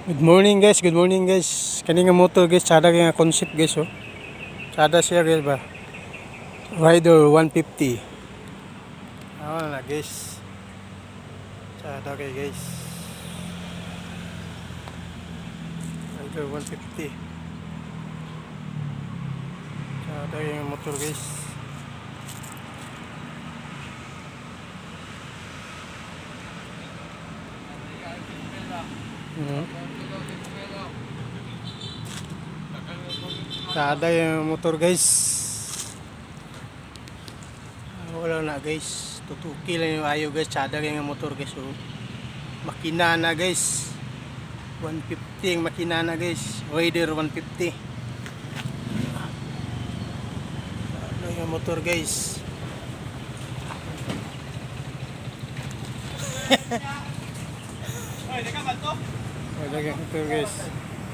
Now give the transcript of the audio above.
Good morning guys, good morning guys. Kani nga motor guys, sada nga concept guys oh. Sada siya guys ba. Rider 150. Na guys. Sada kay guys. Rider 150. Sada yung motor guys. Sada yung motor guys. Wala na guys. Tutuki lang yung ayo guys. Sada yung motor guys oh. Makina na guys. 150 ang makina na guys. Rider 150. Sada yung motor guys. Sada yung motor guys.